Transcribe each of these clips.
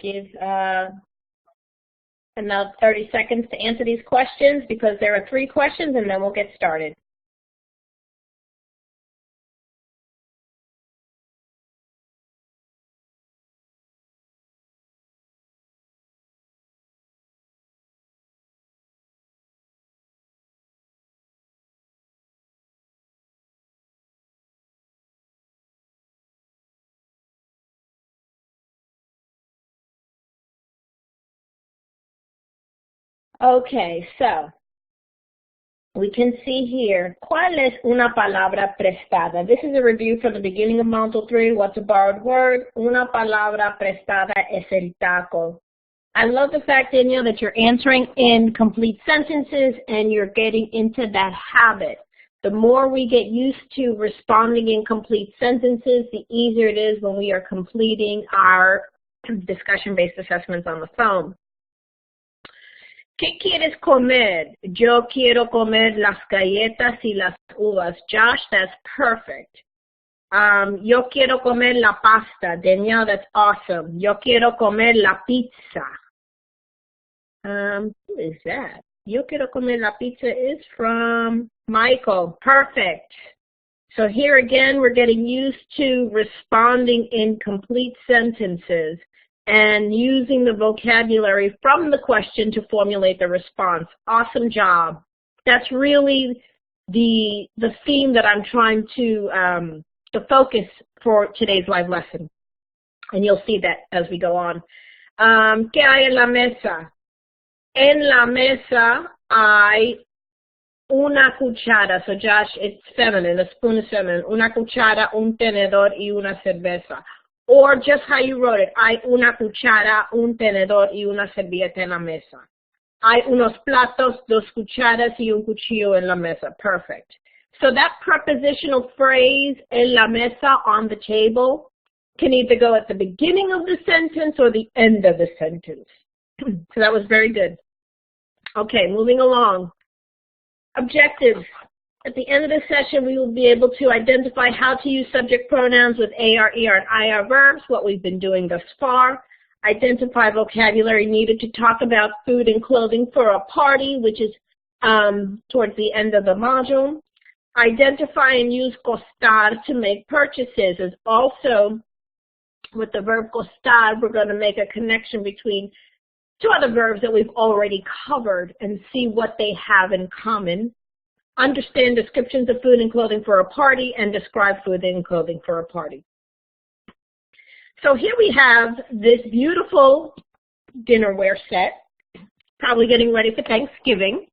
give another 30 seconds to answer these questions because there are 3 questions and then we'll get started. Okay, so we can see here, ¿cuál es una palabra prestada? This is a review from the beginning of Module 3. What's a borrowed word? Una palabra prestada es el taco. I love the fact, Danielle, that you're answering in complete sentences and you're getting into that habit. The more we get used to responding in complete sentences, the easier it is when we are completing our discussion-based assessments on the phone. ¿Qué quieres comer? Yo quiero comer las galletas y las uvas. Josh, that's perfect. Yo quiero comer la pasta. Danielle, that's awesome. Yo quiero comer la pizza. Who is that? Yo quiero comer la pizza is from Michael. Perfect. So here again, we're getting used to responding in complete sentences and using the vocabulary from the question to formulate the response. Awesome job. That's really the theme that I'm trying to focus for today's live lesson. And you'll see that as we go on. ¿Qué hay en la mesa? En la mesa hay una cuchara. So Josh, it's feminine, the spoon is feminine. Una cuchara, un tenedor y una cerveza. Or just how you wrote it, hay una cuchara, un tenedor y una servilleta en la mesa. Hay unos platos, 2 cucharas y un cuchillo en la mesa. Perfect. So that prepositional phrase, en la mesa, on the table, can either go at the beginning of the sentence or the end of the sentence. So that was very good. Okay, moving along. Objectives. At the end of the session, we will be able to identify how to use subject pronouns with AR, ER, and IR verbs, what we've been doing thus far. Identify vocabulary needed to talk about food and clothing for a party, which is towards the end of the module. Identify and use costar to make purchases. As also, with the verb costar, we're going to make a connection between 2 other verbs that we've already covered and see what they have in common. Understand descriptions of food and clothing for a party, and describe food and clothing for a party. So here we have this beautiful dinnerware set, probably getting ready for Thanksgiving.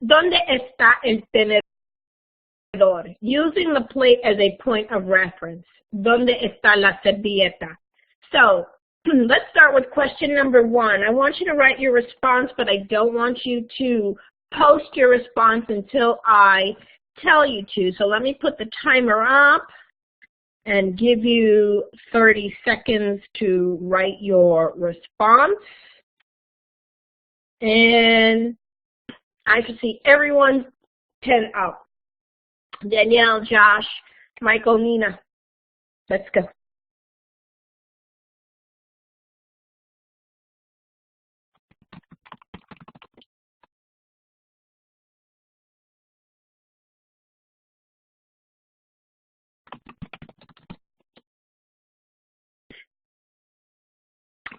¿Dónde está el tenedor? Using the plate as a point of reference. ¿Dónde está la servilleta? So let's start with question number 1. I want you to write your response, but I don't want you to post your response until I tell you to. So let me put the timer up and give you 30 seconds to write your response. And I can see everyone's pen up. Danielle, Josh, Michael, Nina. Let's go.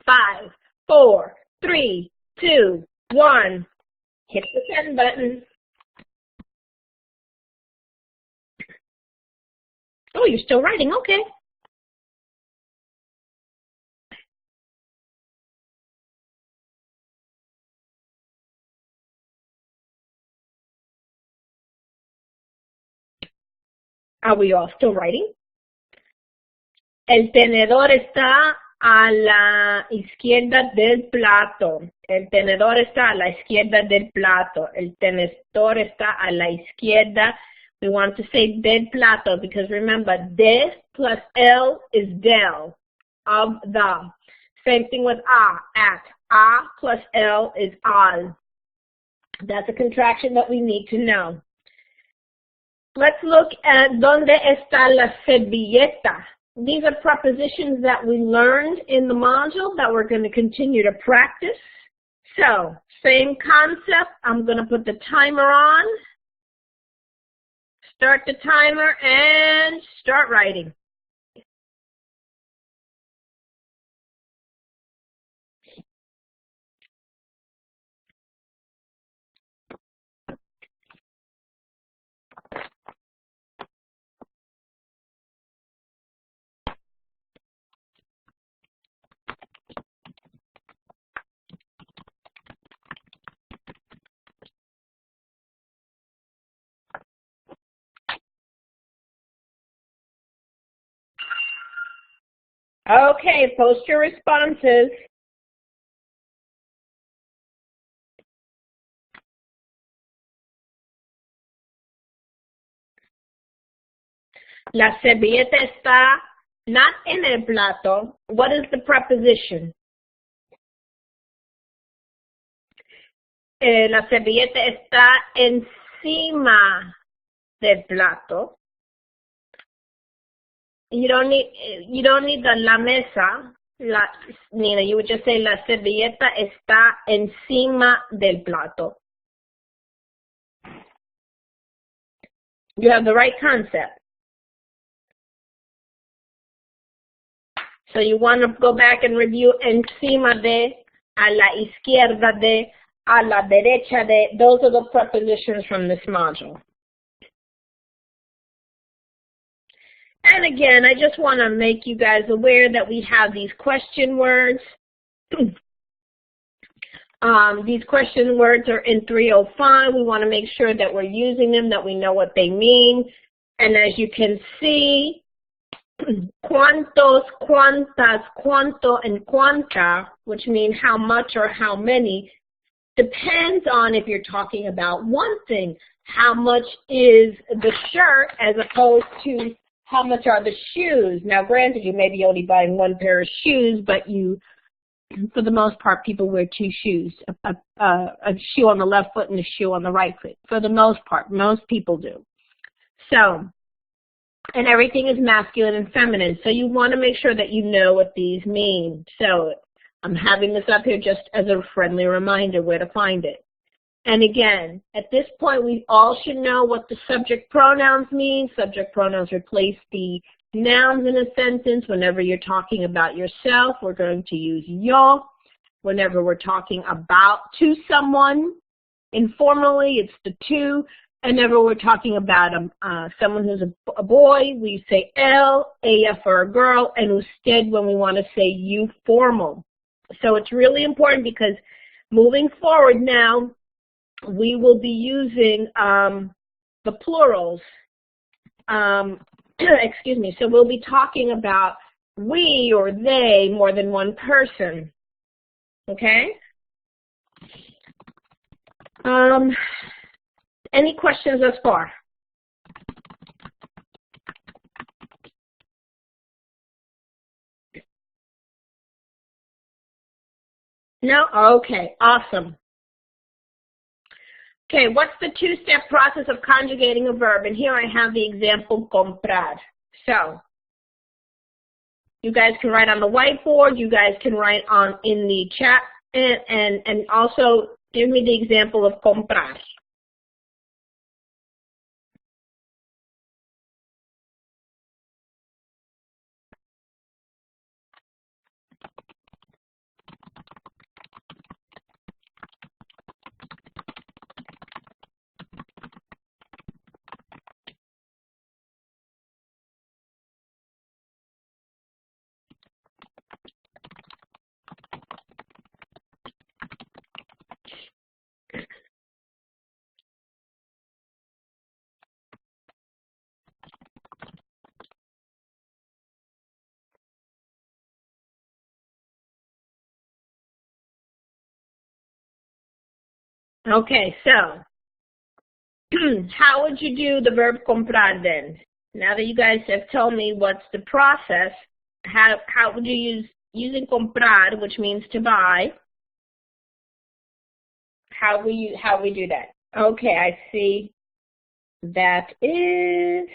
Five, 4, 3, 2, 1. Hit the send button. Oh, you're still writing. Okay. Are we all still writing? El tenedor está a la izquierda del plato. El tenedor está a la izquierda del plato. El tenedor está a la izquierda. We want to say del plato because remember, de plus el is del, of the. Same thing with a, at. A plus el is al. That's a contraction that we need to know. Let's look at ¿dónde está la servilleta? these are prepositions that we learned in the module that we're going to continue to practice. So, same concept. I'm going to put the timer on. Start the timer and start writing. Okay, post your responses. La servilleta está not in el plato. What is the preposition? La servilleta está encima del plato. You don't need the la mesa. Nina, you would just say la servilleta está encima del plato. You have the right concept. So you want to go back and review encima de, a la izquierda de, a la derecha de. Those are the prepositions from this module. And again, I just want to make you guys aware that we have these question words. These question words are in 305. We want to make sure that we're using them, that we know what they mean. And as you can see, cuantos, cuantas, cuanto, and cuanta, which mean how much or how many, depends on if you're talking about one thing. How much is the shirt as opposed to how much are the shoes? Now, granted, you may be only buying one pair of shoes, but for the most part, people wear two shoes, a shoe on the left foot and a shoe on the right foot. For the most part, most people do. So, and everything is masculine and feminine. So you want to make sure that you know what these mean. So I'm having this up here just as a friendly reminder where to find it. And again, at this point, we all should know what the subject pronouns mean. Subject pronouns replace the nouns in a sentence. Whenever you're talking about yourself, we're going to use yo. Whenever we're talking about to someone, informally, it's the to. And whenever we're talking about someone who's a boy, we say él, ella for a girl, and usted when we want to say you formal. So it's really important because moving forward now, we will be using the plurals. Excuse me. So we'll be talking about we or they more than one person. Okay? Any questions thus far? No? Okay, awesome. Okay, what's the two-step process of conjugating a verb? And here I have the example comprar. So, you guys can write on the whiteboard, you guys can write in the chat, and also give me the example of comprar. Okay, so how would you do the verb comprar then? Now that you guys have told me what's the process, how would you using comprar, which means to buy? How we do that? Okay, I see. That is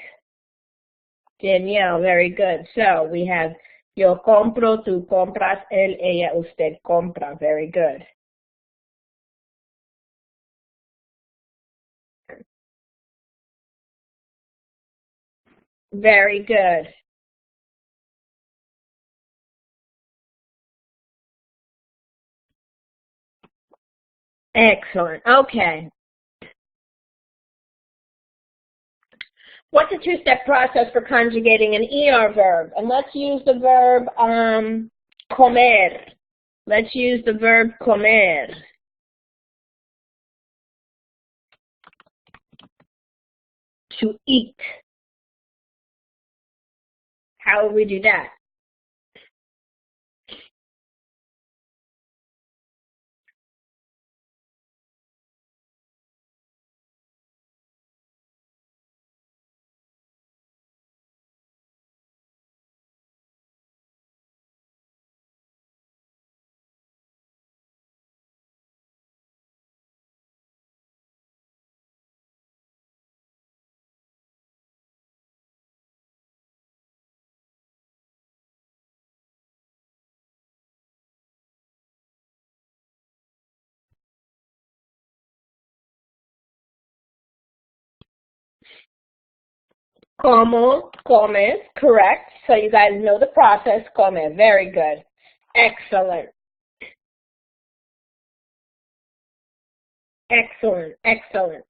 Danielle, very good. So we have yo compro, tú compras, él, ella, usted compra. Very good. Very good. Excellent. Okay. What's a two-step process for conjugating an ER verb? And let's use the verb comer. Let's use the verb comer. To eat. How would we do that? Como, comes, correct. So you guys know the process, come. Very good. Excellent. Excellent, excellent.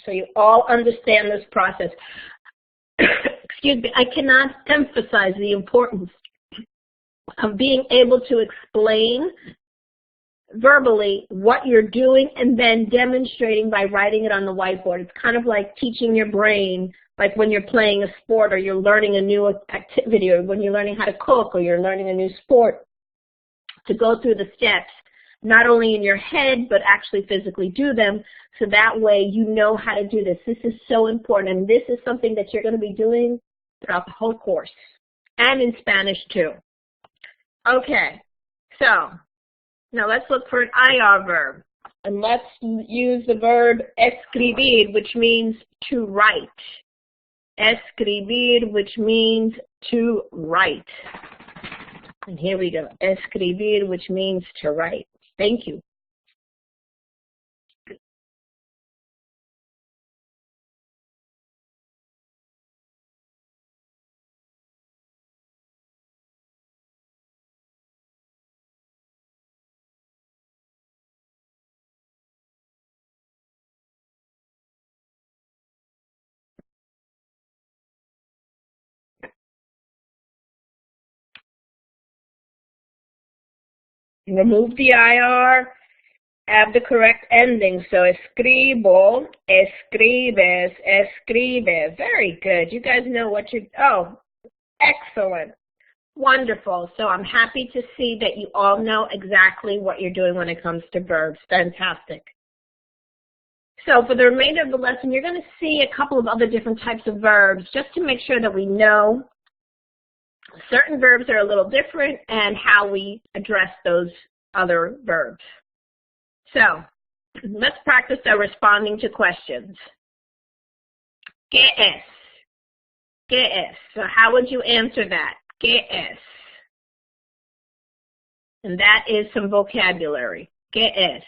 So you all understand this process. Excuse me, I cannot emphasize the importance of being able to explain verbally what you're doing and then demonstrating by writing it on the whiteboard. It's kind of like teaching your brain, like when you're playing a sport or you're learning a new activity or when you're learning how to cook or you're learning a new sport, to go through the steps, not only in your head, but actually physically do them, so that way you know how to do this. This is so important, and this is something that you're going to be doing throughout the whole course, and in Spanish too. Okay, so now let's look for an IR verb, and let's use the verb escribir, which means to write. Escribir, which means to write. And here we go, escribir, which means to write. Thank you. Remove the IR, add the correct ending. So escribo, escribes, escribe. Very good. You guys know what you're, oh, excellent. Wonderful. So I'm happy to see that you all know exactly what you're doing when it comes to verbs. Fantastic. So for the remainder of the lesson, you're going to see a couple of other different types of verbs just to make sure that we know certain verbs are a little different and how we address those other verbs. So let's practice our responding to questions. ¿Qué es? ¿Qué es? So how would you answer that? ¿Qué es? And that is some vocabulary. ¿Qué es?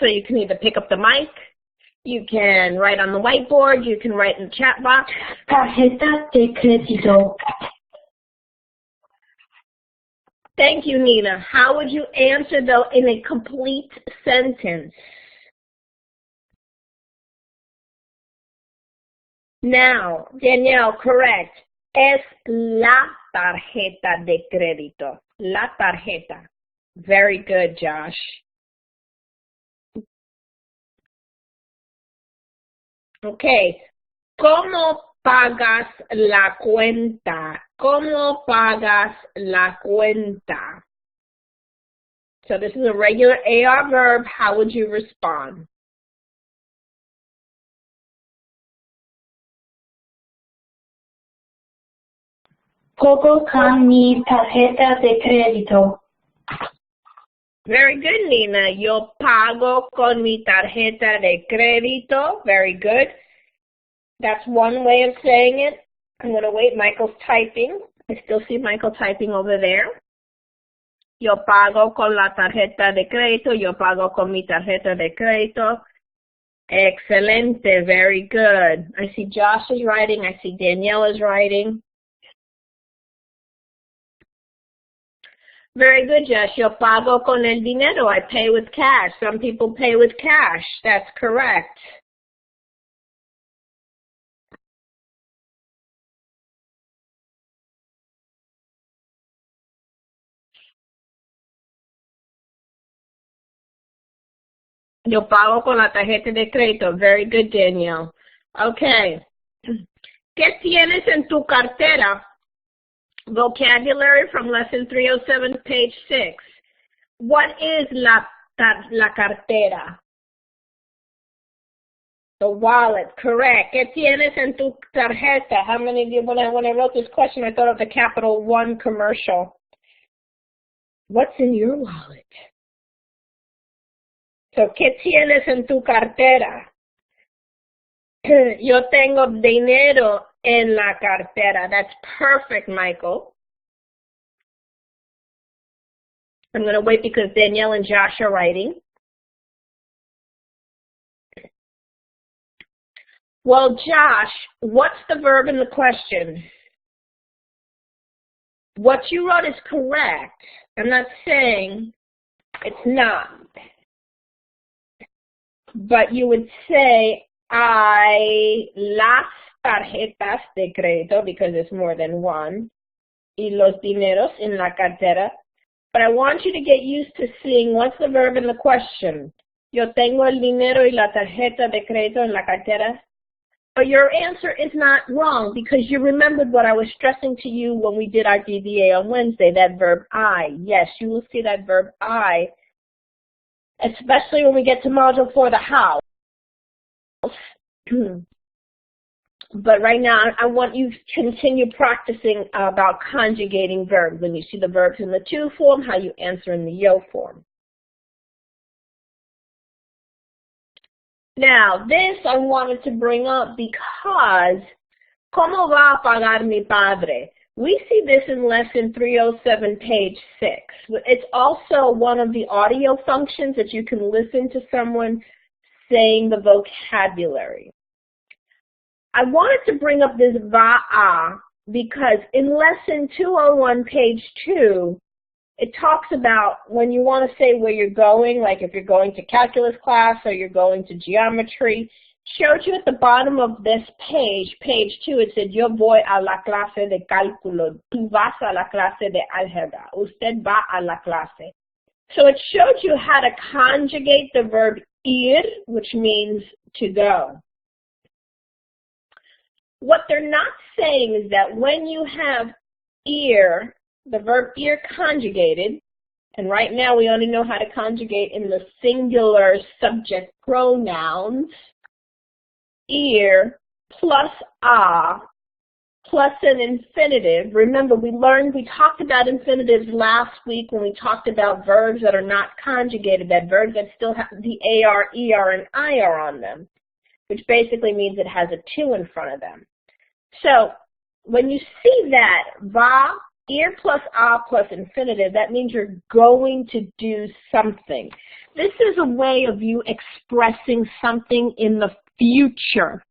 So you can either pick up the mic, you can write on the whiteboard, you can write in the chat box. Tarjeta de crédito. Thank you, Nina. How would you answer, though, in a complete sentence? Now, Danielle, correct. Es la tarjeta de crédito. La tarjeta. Very good, Josh. Okay. ¿Cómo pagas la cuenta? ¿Cómo pagas la cuenta? So this is a regular AR verb. How would you respond? Pago con mi tarjeta de crédito. Very good, Nina. Yo pago con mi tarjeta de crédito. Very good. That's one way of saying it. I'm going to wait. Michael's typing. I still see Michael typing over there. Yo pago con la tarjeta de crédito. Yo pago con mi tarjeta de crédito. Excelente. Very good. I see Josh is writing. I see Danielle is writing. Very good, Josh. Yo pago con el dinero. I pay with cash. Some people pay with cash. That's correct. Yo pago con la tarjeta de crédito. Very good, Danielle. Okay. ¿Qué tienes en tu cartera? Vocabulary from lesson 307, page 6. What is la cartera? The wallet, correct. ¿Qué tienes en tu tarjeta? How many of you, when I wrote this question, I thought of the Capital One commercial. What's in your wallet? So, ¿qué tienes en tu cartera? Yo tengo dinero en la cartera. That's perfect, Michael. I'm going to wait because Danielle and Josh are writing. Well, Josh, what's the verb in the question? What you wrote is correct. I'm not saying it's not. But you would say, las tarjetas de crédito, because it's more than one, y los dineros en la cartera. But I want you to get used to seeing what's the verb in the question. Yo tengo el dinero y la tarjeta de crédito en la cartera. But your answer is not wrong because you remembered what I was stressing to you when we did our DBA on Wednesday, that verb I. Yes, you will see that verb I, especially when we get to module 4, the how. But right now, I want you to continue practicing about conjugating verbs. When you see the verbs in the to form, how you answer in the yo form. Now, this I wanted to bring up because, ¿cómo va a pagar mi padre? We see this in lesson 307, page 6. It's also one of the audio functions that you can listen to someone saying the vocabulary. I wanted to bring up this va-a because in lesson 201, page 2, it talks about when you want to say where you're going, like if you're going to calculus class or you're going to geometry. Showed you at the bottom of this page, page 2, it said, yo voy a la clase de cálculo, tú vas a la clase de álgebra, usted va a la clase. So it showed you how to conjugate the verb ir, which means to go. What they're not saying is that when you have ir, the verb ir conjugated, and right now we only know how to conjugate in the singular subject pronouns, ir plus a plus an infinitive. Remember, we talked about infinitives last week when we talked about verbs that are not conjugated, that verbs that still have the AR, ER, and IR on them, which basically means it has a to in front of them. So when you see that, va, ir plus a plus infinitive, that means you're going to do something. This is a way of you expressing something in the future,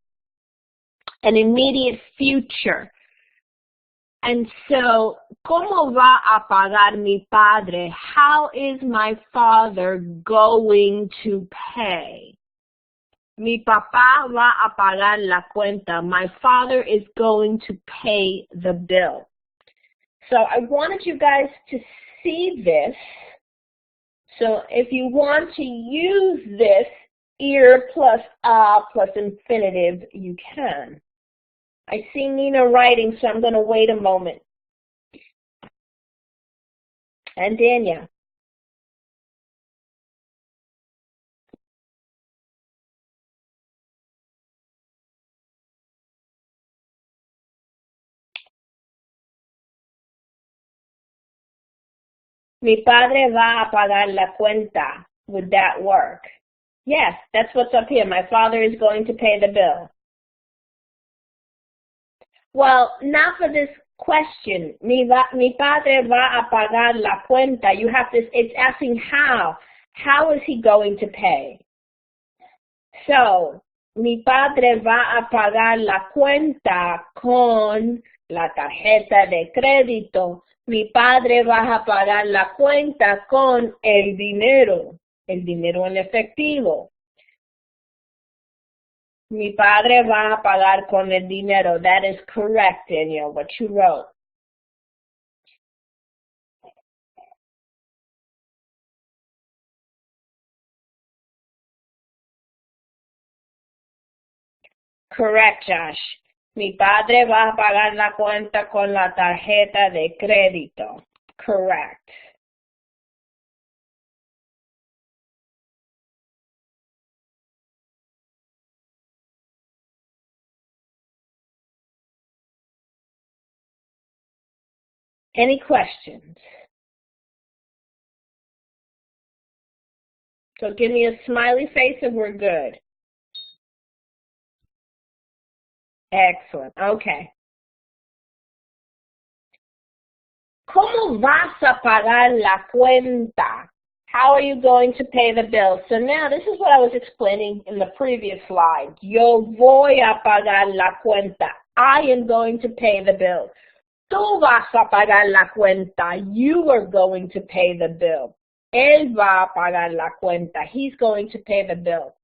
an immediate future. And so, ¿cómo va a pagar mi padre? How is my father going to pay? Mi papá va a pagar la cuenta. My father is going to pay the bill. So I wanted you guys to see this. So if you want to use this ir plus a plus infinitive, you can. I see Nina writing, so I'm going to wait a moment. And Dania. Mi padre va a pagar la cuenta. Would that work? Yes, that's what's up here. My father is going to pay the bill. Well, not for this question. Mi padre va a pagar la cuenta. You have this, it's asking how. How is he going to pay? So, mi padre va a pagar la cuenta con la tarjeta de crédito. Mi padre va a pagar la cuenta con el dinero en efectivo. Mi padre va a pagar con el dinero. That is correct, Daniel, what you wrote. Correct, Josh. Mi padre va a pagar la cuenta con la tarjeta de crédito. Correct. Any questions? So give me a smiley face and we're good. Excellent. Okay. ¿Cómo vas a pagar la cuenta? How are you going to pay the bill? So now this is what I was explaining in the previous slide. Yo voy a pagar la cuenta. I am going to pay the bill. Tú vas a pagar la cuenta. You are going to pay the bill. Él va a pagar la cuenta. He's going to pay the bill.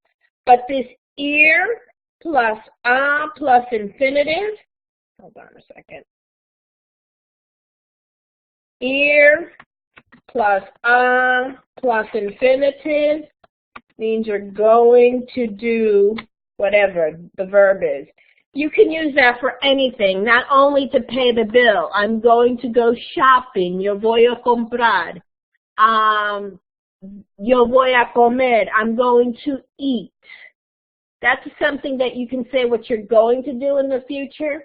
But this ir plus a plus infinitive, hold on a second. Ir plus a plus infinitive means you're going to do whatever the verb is. You can use that for anything, not only to pay the bill. I'm going to go shopping. Yo voy a comprar. Yo voy a comer. I'm going to eat. That's something that you can say what you're going to do in the future.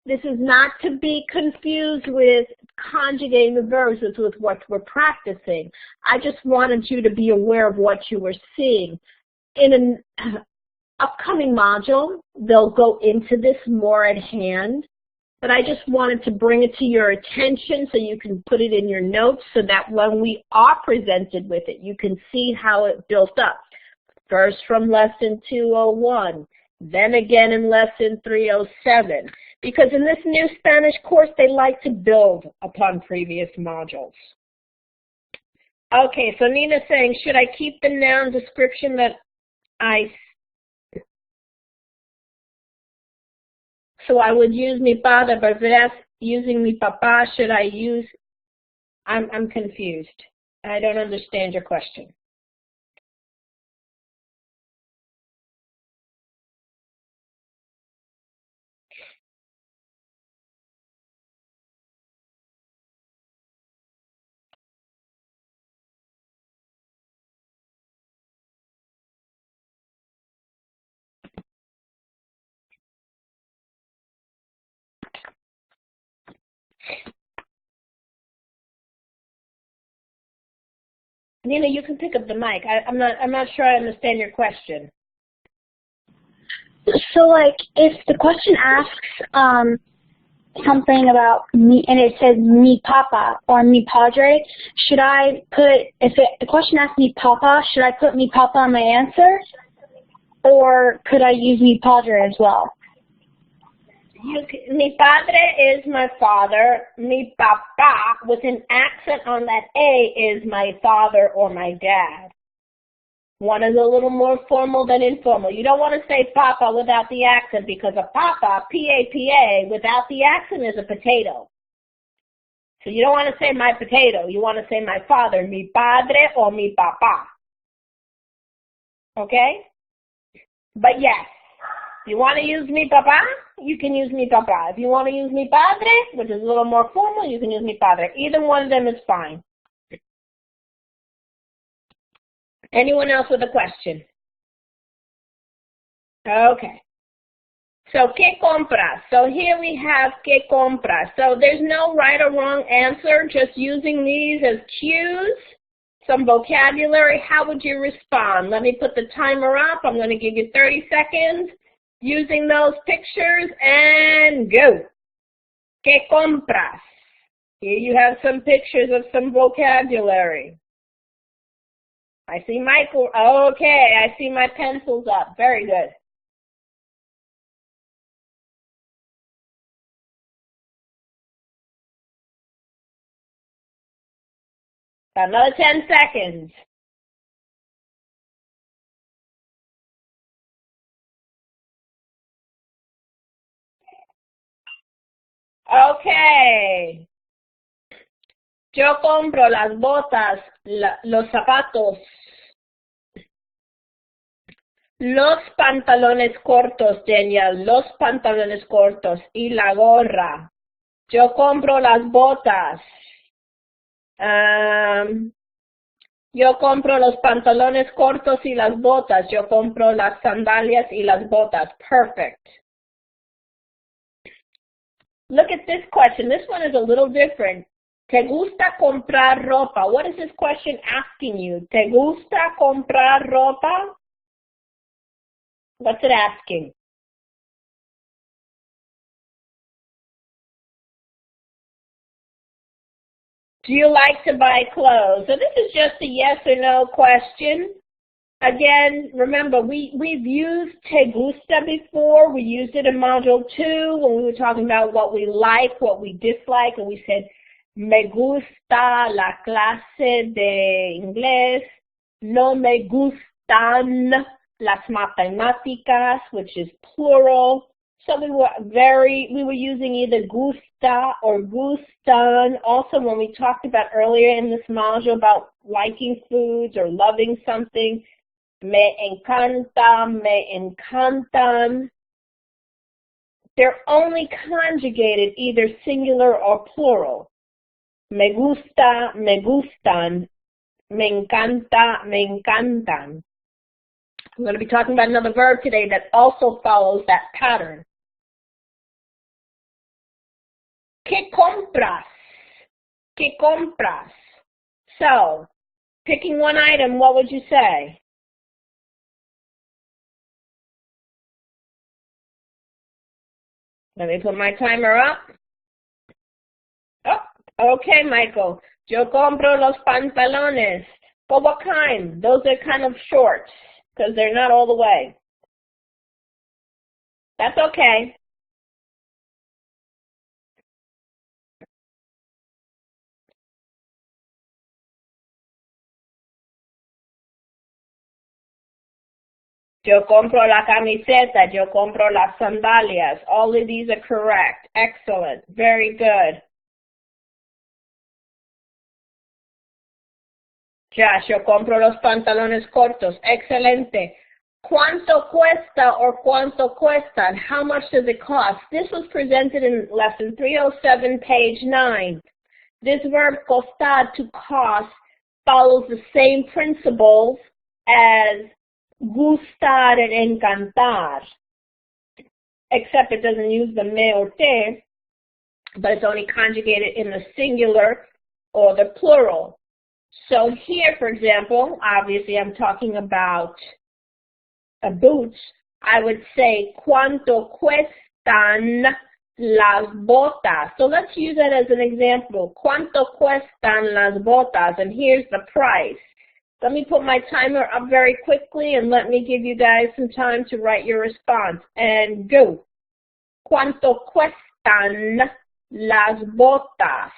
This is not to be confused with conjugating the verbs with what we're practicing. I just wanted you to be aware of what you were seeing. In an upcoming module, they'll go into this more at hand, but I just wanted to bring it to your attention so you can put it in your notes so that when we are presented with it, you can see how it built up. First from lesson 201, then again in lesson 307. Because in this new Spanish course, they like to build upon previous modules. Okay, so Nina's saying, should I keep the noun description that so I would use mi padre, but if that's using mi papá, should I use, I'm confused. I don't understand your question. Nina, you can pick up the mic. I'm not sure I understand your question. So, like, if the question asks something about me, and it says mi papa or mi padre, should I put, the question asks mi papa, should I put mi papa on my answer? Or could I use mi padre as well? Mi padre is my father. Mi papá, with an accent on that A, is my father or my dad. One is a little more formal than informal. You don't want to say papa without the accent because a papa, P-A-P-A, without the accent is a potato. So you don't want to say my potato. You want to say my father, mi padre or mi papá. Okay? But yes, if you want to use mi papá, you can use mi papá. If you want to use mi padre, which is a little more formal, you can use mi padre. Either one of them is fine. Anyone else with a question? Okay. So, ¿qué compras? So here we have ¿qué compras? So there's no right or wrong answer, just using these as cues, some vocabulary. How would you respond? Let me put the timer up. I'm going to give you 30 seconds using those pictures and go. ¿Qué compras? Here you have some pictures of some vocabulary. I see Michael. Okay, I see my pencils up. Very good. Another 10 seconds. Okay. Yo compro las botas, los zapatos, los pantalones cortos, Daniel, los pantalones cortos y la gorra. Yo compro las botas. Yo compro los pantalones cortos y las botas. Yo compro las sandalias y las botas. Perfect. Look at this question. This one is a little different. ¿Te gusta comprar ropa? What is this question asking you? ¿Te gusta comprar ropa? What's it asking? Do you like to buy clothes? So this is just a yes or no question. Again, remember, we've used te gusta before. We used it in Module 2 when we were talking about what we like, what we dislike, and we said, me gusta la clase de inglés, no me gustan las matemáticas, which is plural. So we were using either gusta or gustan. Also, when we talked about earlier in this module about liking foods or loving something, me encanta, me encantan. They're only conjugated either singular or plural. Me gusta, me gustan. Me encanta, me encantan. I'm going to be talking about another verb today that also follows that pattern. ¿Qué compras? ¿Qué compras? So, picking one item, what would you say? Let me put my timer up. Oh, okay, Michael. Yo compro los pantalones. But what kind? Those are kind of shorts because they're not all the way. That's okay. Yo compro la camiseta. Yo compro las sandalias. All of these are correct. Excellent. Very good. Josh, yo compro los pantalones cortos. Excelente. ¿Cuánto cuesta or cuánto cuestan? How much does it cost? This was presented in lesson 307, page 9. This verb costar, to cost, follows the same principles as gustar and encantar, except it doesn't use the me or te, but it's only conjugated in the singular or the plural. So here, for example, obviously I'm talking about boots. I would say, ¿cuánto cuestan las botas? So let's use that as an example. ¿Cuánto cuestan las botas? And here's the price. Let me put my timer up very quickly and let me give you guys some time to write your response. And go. ¿Cuánto cuestan las botas?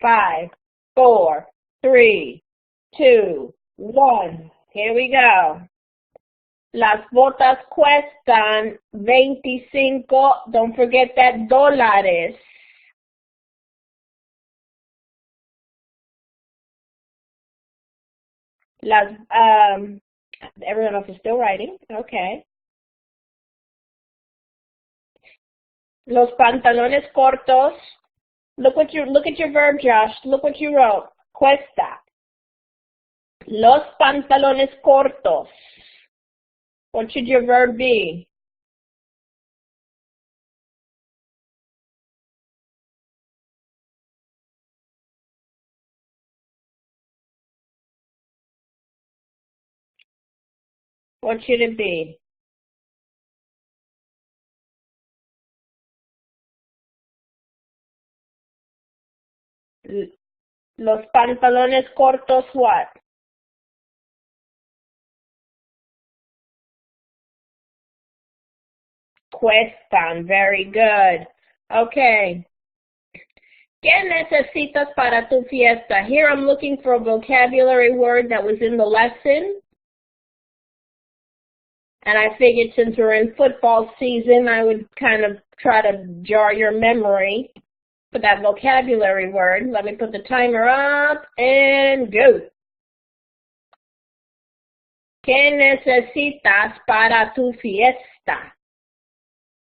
Five, four, three, two, one. Here we go. Las botas cuestan 25, don't forget that, dólares. Everyone else is still writing. Okay. Los pantalones cortos. Look at your verb, Josh. Look what you wrote. Cuesta. Los pantalones cortos. What should your verb be? What should it be? Los pantalones cortos what? Cuestan. Very good. Okay. ¿Qué necesitas para tu fiesta? Here I'm looking for a vocabulary word that was in the lesson. And I figured since we're in football season, I would kind of try to jar your memory for that vocabulary word. Let me put the timer up and go. ¿Qué necesitas para tu fiesta?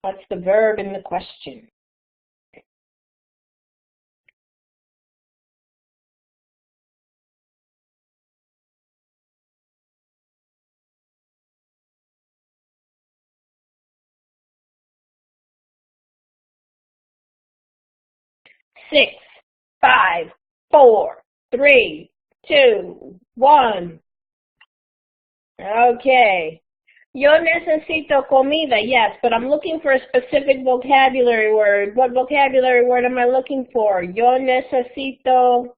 What's the verb in the question? Six, 5, 4, 3, 2, 1. Okay. Yo necesito comida, yes, but I'm looking for a specific vocabulary word. What vocabulary word am I looking for? Yo necesito.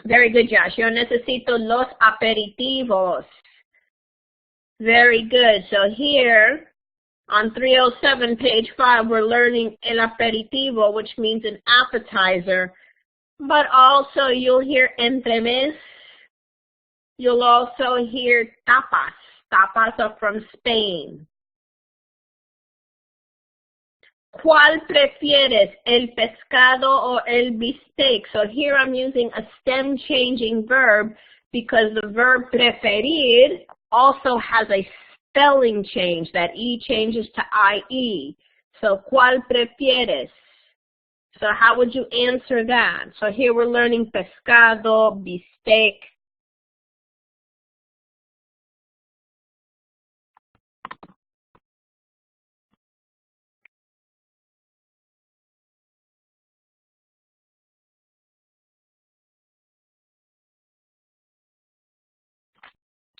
Very good, Josh. Yo necesito los aperitivos. Very good. So here on 307, page 5, we're learning el aperitivo, which means an appetizer. But also you'll hear entremés. You'll also hear tapas. Tapas are from Spain. ¿Cuál prefieres, el pescado o el bistec? So here I'm using a stem changing verb because the verb preferir also has a spelling change. That E changes to IE. So ¿cuál prefieres? So how would you answer that? So here we're learning pescado, bistec.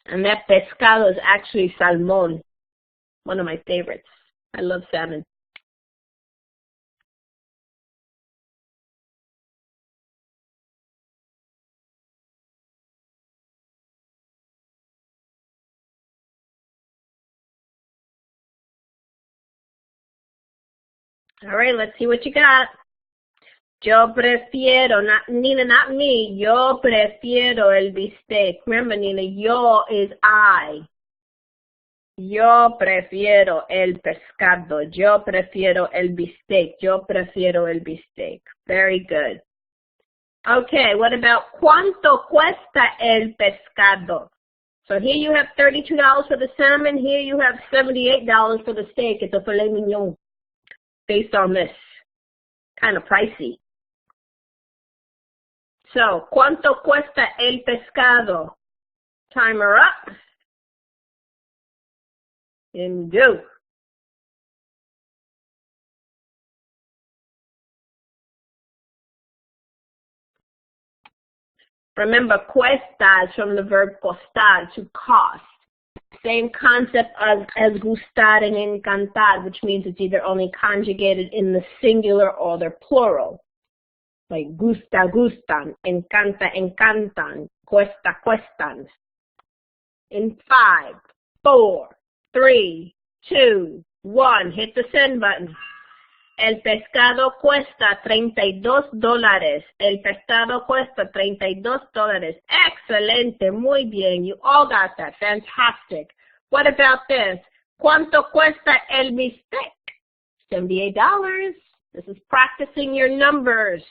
And that pescado is actually salmon, one of my favorites. I love salmon. All right, let's see what you got. Yo prefiero, not Nina, not me. Yo prefiero el bistec. Remember, Nina, yo is I. Yo prefiero el pescado. Yo prefiero el bistec. Yo prefiero el bistec. Very good. Okay, what about cuánto cuesta el pescado? So here you have $32 for the salmon. Here you have $78 for the steak. It's a filet mignon based on this. Kind of pricey. So, ¿cuánto cuesta el pescado? Timer up. And go. Remember, cuesta is from the verb costar, to cost. Same concept as gustar and encantar, which means it's either only conjugated in the singular or the plural. Like gusta, gustan, encanta, encantan, cuesta, cuestan. In 5, 4, 3, 2, 1, hit the send button. El pescado cuesta $32. El pescado cuesta $32. Excelente, muy bien. You all got that. Fantastic. What about this? ¿Cuánto cuesta el bistec? $78. This is practicing your numbers.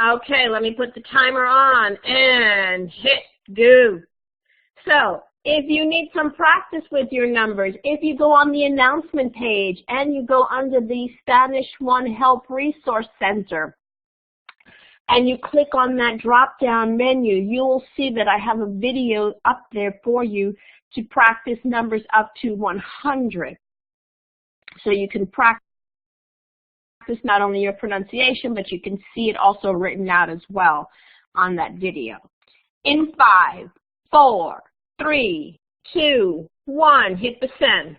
Okay, let me put the timer on and hit go. So, if you need some practice with your numbers, if you go on the announcement page and you go under the Spanish One Help Resource Center and you click on that drop-down menu, you will see that I have a video up there for you to practice numbers up to 100. So you can practice not only your pronunciation, but you can see it also written out as well on that video. In 5, 4, 3, 2, 1, hit the send.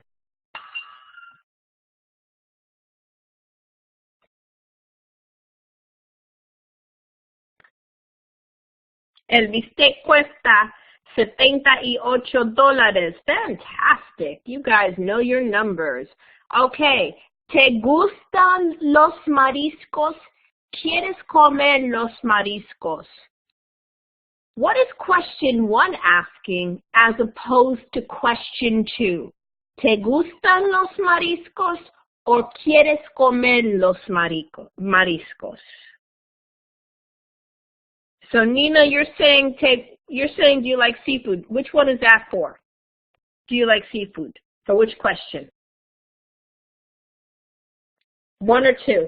El bistec cuesta $78. Fantastic. You guys know your numbers. Okay. ¿Te gustan los mariscos? ¿Quieres comer los mariscos? What is question 1 asking as opposed to question 2? ¿Te gustan los mariscos or quieres comer los mariscos? So Nina, you're saying do you like seafood? Which one is that for? Do you like seafood? For which question? 1 or 2?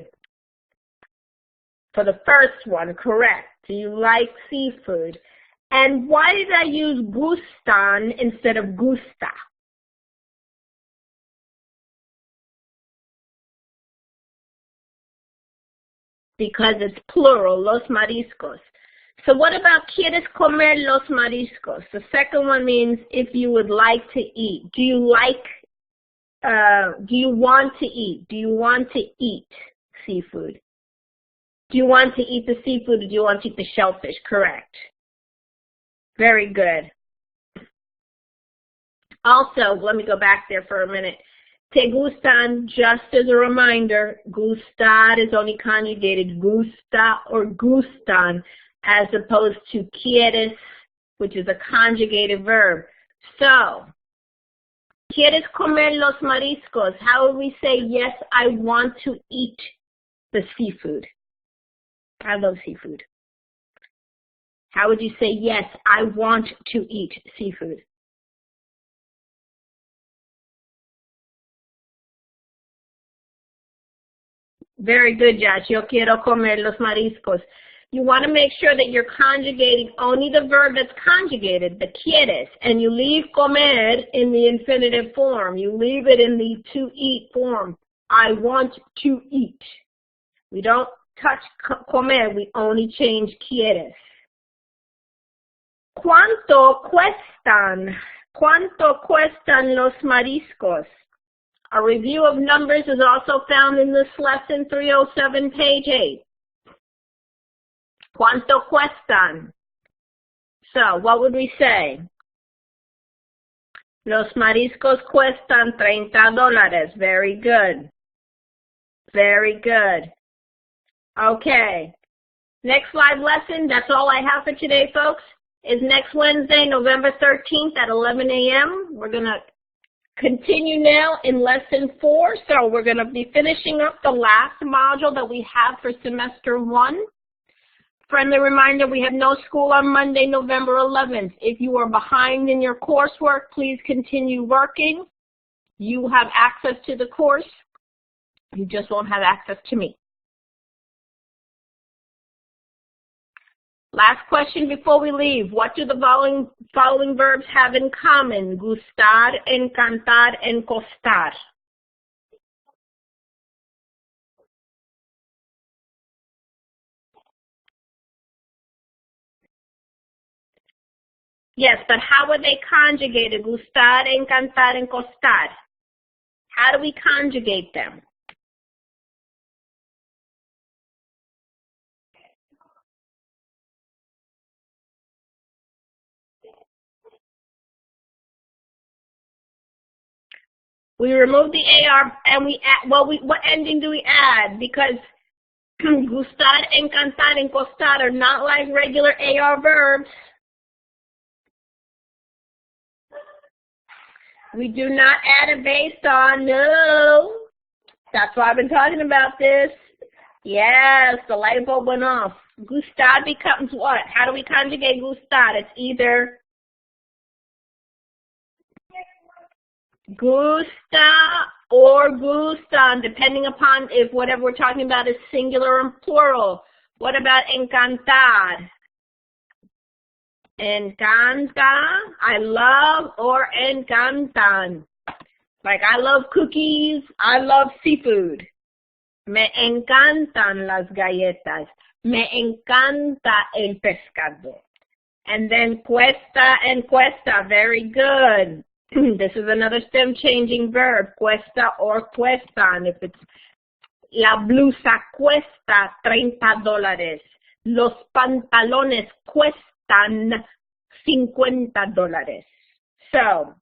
For the first one, correct. Do you like seafood? And why did I use gustan instead of gusta? Because it's plural, los mariscos. So what about quieres comer los mariscos? The second one means if you would like to eat. Do you want to eat? Do you want to eat seafood? Do you want to eat the seafood or do you want to eat the shellfish? Correct. Very good. Also, let me go back there for a minute. Te gustan, just as a reminder, gustar is only conjugated gusta or gustan as opposed to quieres, which is a conjugated verb. So, ¿quieres comer los mariscos? How would we say, yes, I want to eat the seafood? I love seafood. How would you say, yes, I want to eat seafood? Very good, Josh. Yo quiero comer los mariscos. You want to make sure that you're conjugating only the verb that's conjugated, the quieres, and you leave comer in the infinitive form. You leave it in the to eat form. I want to eat. We don't touch comer, we only change quieres. ¿Cuánto cuestan? ¿Cuánto cuestan los mariscos? A review of numbers is also found in this lesson 307, page 8. ¿Cuánto cuestan? So, what would we say? Los mariscos cuestan $30. Very good. Very good. Okay. Next live lesson, that's all I have for today, folks, is next Wednesday, November 13th at 11 a.m. We're going to continue now in lesson 4. So we're going to be finishing up the last module that we have for semester 1. Friendly reminder, we have no school on Monday, November 11th. If you are behind in your coursework, please continue working. You have access to the course. You just won't have access to me. Last question before we leave. What do the following verbs have in common? Gustar, encantar, and costar. Yes, but how are they conjugated? Gustar, encantar, and costar. How do we conjugate them? We remove the AR and we add, well, what ending do we add? Because gustar, encantar, and costar are not like regular AR verbs. We do not add a based on, no. That's why I've been talking about this. Yes, the light bulb went off. Gustar becomes what? How do we conjugate gustar? It's either gusta or gustan, depending upon if whatever we're talking about is singular or plural. What about encantar? Encanta, I love, or encantan. Like I love cookies, I love seafood. Me encantan las galletas. Me encanta el pescado. And then cuesta and cuesta, very good. This is another stem changing verb, cuesta or cuestan. If it's la blusa cuesta $30. Los pantalones cuestan $50. So,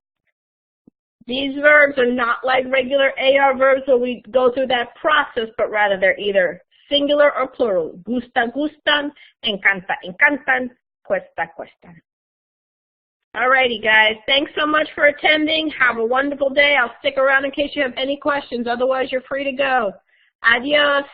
these verbs are not like regular AR verbs where we go through that process, but rather they're either singular or plural. Gusta, gustan, encanta, encantan, cuesta, cuestan. Alrighty, guys. Thanks so much for attending. Have a wonderful day. I'll stick around in case you have any questions. Otherwise, you're free to go. Adios.